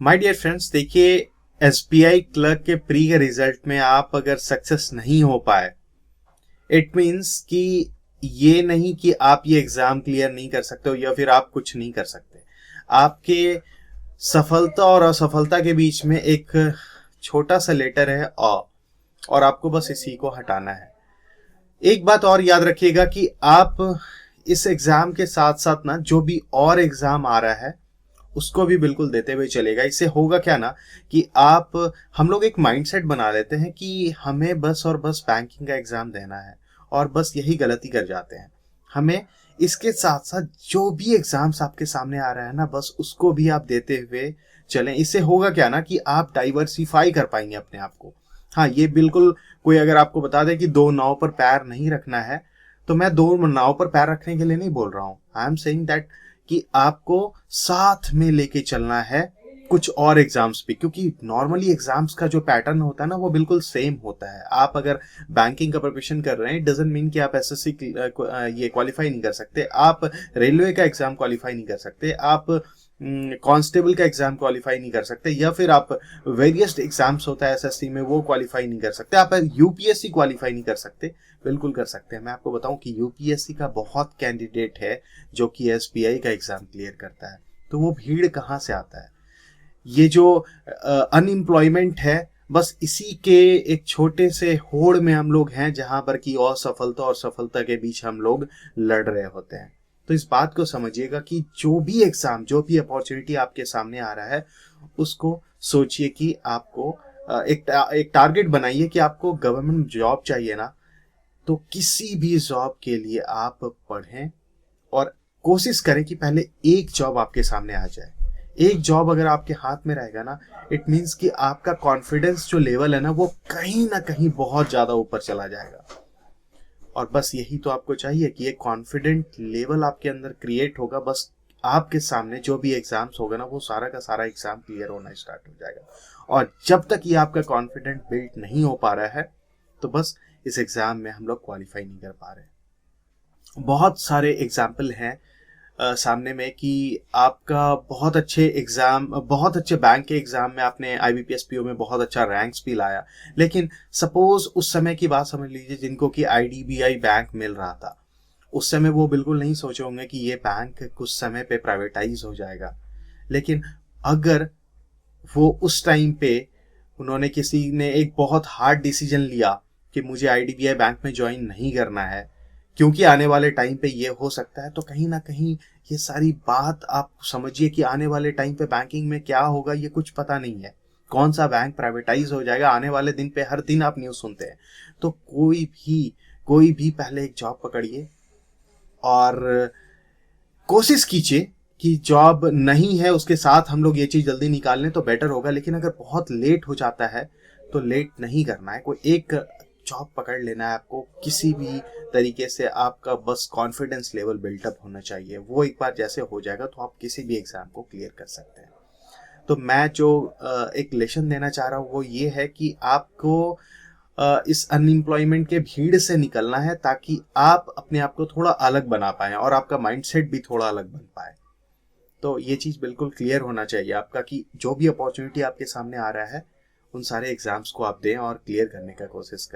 My dear friends, देखिए, SBI clerk के pre के रिजल्ट में आप अगर सक्सेस नहीं हो पाए, इट मीन्स कि ये नहीं कि आप ये एग्जाम क्लियर नहीं कर सकते हो या फिर आप कुछ नहीं कर सकते। आपके सफलता और असफलता के बीच में एक छोटा सा लेटर है और आपको बस इसी को हटाना है। एक बात और याद रखिएगा कि आप इस एग्जाम के साथ साथ ना जो भी और एग्जाम आ रहा है उसको भी बिल्कुल देते हुए चलेगा। इससे होगा क्या ना कि आप हम लोग एक माइंडसेट बना लेते हैं कि हमें बस और बस बैंकिंग का एग्जाम देना है और बस यही गलती कर जाते हैं। हमें इसके साथ साथ जो भी एग्जाम्स आपके सामने आ रहा है ना, बस उसको भी आप देते हुए चलें। इससे होगा क्या ना कि आप डाइवर्सिफाई कर पाएंगे अपने आप को। हाँ, ये बिल्कुल, कोई अगर आपको बता दे कि दो नाव पर पैर नहीं रखना है, तो मैं दो नाव पर पैर रखने के लिए नहीं बोल रहा हूँ। आई एम सेइंग दैट कि आपको साथ में लेके चलना है कुछ और एग्जाम्स भी, क्योंकि नॉर्मली एग्जाम्स का जो पैटर्न होता है ना वो बिल्कुल सेम होता है। आप अगर बैंकिंग का प्रिपरेशन कर रहे हैं, डजंट मीन कि आप एसएससी ये क्वालिफाई नहीं कर सकते, आप रेलवे का एग्जाम क्वालिफाई नहीं कर सकते, आप कांस्टेबल का एग्जाम क्वालिफाई नहीं कर सकते, या फिर आप वेरियस एग्जाम्स होता है एसएससी में वो क्वालिफाई नहीं कर सकते, आप यूपीएससी क्वालिफाई नहीं कर सकते। बिल्कुल कर सकते हैं। मैं आपको बताऊं कि यूपीएससी का बहुत कैंडिडेट है जो कि एसबीआई का एग्जाम क्लियर करता है। तो वो भीड़ कहाँ से आता है? ये जो अनएम्प्लॉयमेंट है, बस इसी के एक छोटे से होड़ में हम लोग हैं जहां पर कि असफलता और सफलता के बीच हम लोग लड़ रहे होते हैं। तो इस बात को समझिएगा कि जो भी एग्जाम, जो भी अपॉर्चुनिटी आपके सामने आ रहा है, उसको सोचिए कि आपको एक टारगेट बनाइए कि आपको गवर्नमेंट जॉब चाहिए ना, तो किसी भी जॉब के लिए आप पढ़ें और कोशिश करें कि पहले एक जॉब आपके सामने आ जाए। एक जॉब अगर आपके हाथ में रहेगा ना, इट मीन्स कि आपका कॉन्फिडेंस जो लेवल है ना वो कहीं ना कहीं बहुत ज्यादा ऊपर चला जाएगा। और बस यही तो आपको चाहिए कि एक कॉन्फिडेंट लेवल आपके अंदर क्रिएट होगा। बस आपके सामने जो भी एग्जाम्स होगा ना वो सारा का सारा एग्जाम क्लियर होना स्टार्ट हो जाएगा। और जब तक ये आपका कॉन्फिडेंट बिल्ड नहीं हो पा रहा है, तो बस इस एग्जाम में हम लोग क्वालिफाई नहीं कर पा रहे। बहुत सारे एग्जाम्पल हैं सामने में कि आपका बहुत अच्छे एग्जाम, बहुत अच्छे बैंक के एग्जाम में आपने आईबीपीएस पीओ में बहुत अच्छा रैंक्स भी लाया, लेकिन सपोज उस समय की बात समझ लीजिए जिनको कि आईडीबीआई बैंक मिल रहा था, उस समय वो बिल्कुल नहीं सोचे होंगे कि ये बैंक कुछ समय पे प्राइवेटाइज हो जाएगा। लेकिन अगर वो उस टाइम पे उन्होंने, किसी ने एक बहुत हार्ड डिसीजन लिया कि मुझे आईडीबीआई बैंक में ज्वाइन नहीं करना है क्योंकि आने वाले टाइम पे ये हो सकता है, तो कहीं ना कहीं ये सारी बात आप समझिए कि आने वाले टाइम पे बैंकिंग में क्या होगा ये कुछ पता नहीं है। कौन सा बैंक प्राइवेटाइज हो जाएगा आने वाले दिन पे, हर दिन आप न्यूज़ सुनते हैं। तो कोई भी पहले एक जॉब पकड़िए और कोशिश कीजिए कि जॉब नहीं है उसके साथ हम लोग ये चीज़ जल्दी निकाल लें तो बेटर होगा। लेकिन अगर बहुत लेट हो जाता है तो लेट नहीं करना है, कोई एक जॉब पकड़ लेना है आपको किसी भी तरीके से। आपका बस कॉन्फिडेंस लेवल बिल्टअप होना चाहिए, वो एक बार जैसे हो जाएगा तो आप किसी भी एग्जाम को क्लियर कर सकते हैं। तो मैं जो एक लेसन देना चाह रहा हूँ वो ये है कि आपको इस अनएम्प्लॉयमेंट के भीड़ से निकलना है ताकि आप अपने आप को थोड़ा अलग बना पाए और आपका माइंडसेट भी थोड़ा अलग बन पाए। तो ये चीज़ बिल्कुल क्लियर होना चाहिए आपका कि जो भी अपॉर्चुनिटी आपके सामने आ रहा है उन सारे एग्जाम्स को आप दें और क्लियर करने का कोशिश करें।